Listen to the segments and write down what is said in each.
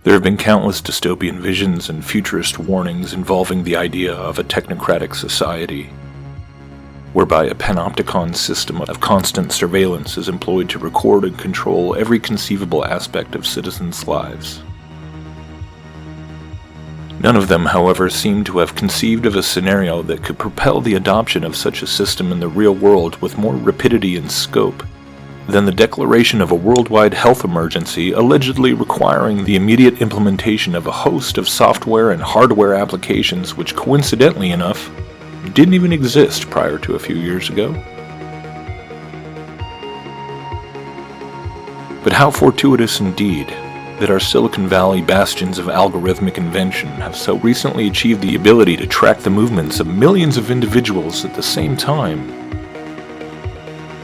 There have been countless dystopian visions and futurist warnings involving the idea of a technocratic society, whereby a panopticon system of constant surveillance is employed to record and control every conceivable aspect of citizens' lives. None of them, however, seem to have conceived of a scenario that could propel the adoption of such a system in the real world with more rapidity and scope than the declaration of a worldwide health emergency allegedly requiring the immediate implementation of a host of software and hardware applications which, coincidentally enough, didn't even exist prior to a few years ago. But how fortuitous indeed that our Silicon Valley bastions of algorithmic invention have so recently achieved the ability to track the movements of millions of individuals at the same time,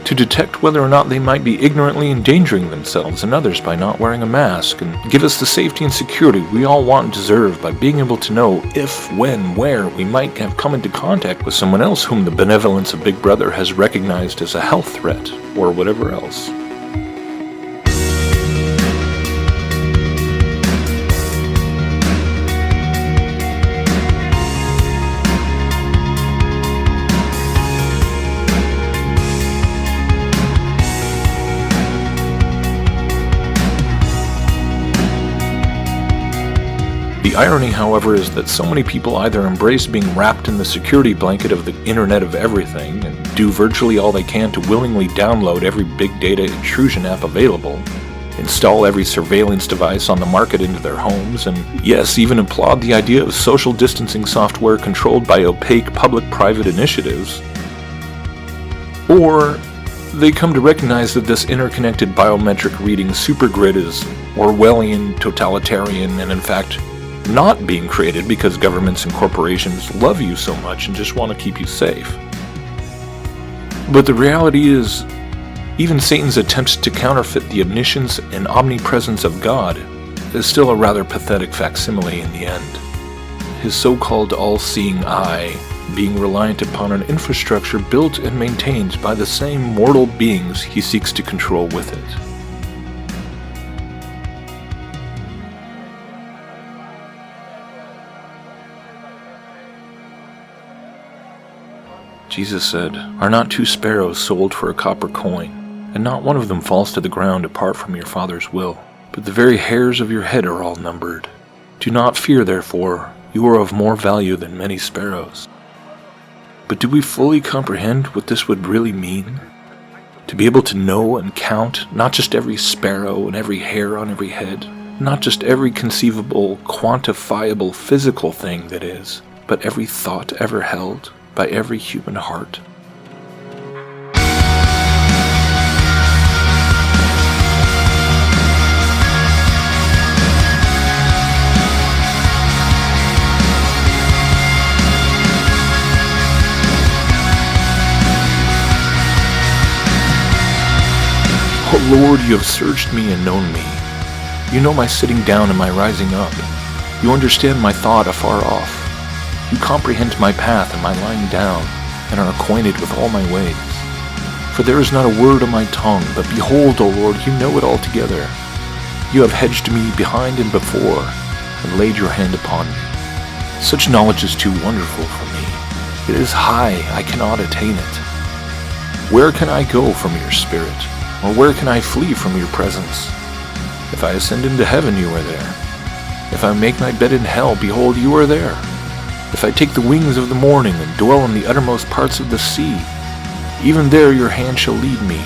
to detect whether or not they might be ignorantly endangering themselves and others by not wearing a mask, and give us the safety and security we all want and deserve by being able to know if, when, where we might have come into contact with someone else whom the benevolence of Big Brother has recognized as a health threat, or whatever else. The irony, however, is that so many people either embrace being wrapped in the security blanket of the Internet of Everything and do virtually all they can to willingly download every big data intrusion app available, install every surveillance device on the market into their homes, and yes, even applaud the idea of social distancing software controlled by opaque public-private initiatives. Or they come to recognize that this interconnected biometric reading supergrid is Orwellian, totalitarian, and in fact, not being created because governments and corporations love you so much and just want to keep you safe. But the reality is, even Satan's attempts to counterfeit the omniscience and omnipresence of God is still a rather pathetic facsimile in the end. His so-called all-seeing eye being reliant upon an infrastructure built and maintained by the same mortal beings he seeks to control with it. Jesus said, "Are not 2 sparrows sold for a copper coin, and not one of them falls to the ground apart from your Father's will? But the very hairs of your head are all numbered. Do not fear, therefore, you are of more value than many sparrows." But do we fully comprehend what this would really mean? To be able to know and count not just every sparrow and every hair on every head, not just every conceivable, quantifiable, physical thing that is, but every thought ever held by every human heart. O Lord, you have searched me and known me. You know my sitting down and my rising up. You understand my thought afar off. You comprehend my path and my lying down, and are acquainted with all my ways. For there is not a word on my tongue, but behold, O Lord, you know it altogether. You have hedged me behind and before, and laid your hand upon me. Such knowledge is too wonderful for me. It is high, I cannot attain it. Where can I go from your spirit, or where can I flee from your presence? If I ascend into heaven, you are there. If I make my bed in hell, behold, you are there. If I take the wings of the morning and dwell in the uttermost parts of the sea, even there your hand shall lead me,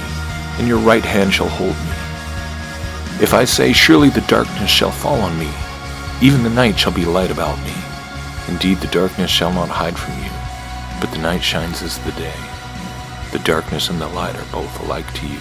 and your right hand shall hold me. If I say, surely the darkness shall fall on me, even the night shall be light about me. Indeed, the darkness shall not hide from you, but the night shines as the day. The darkness and the light are both alike to you.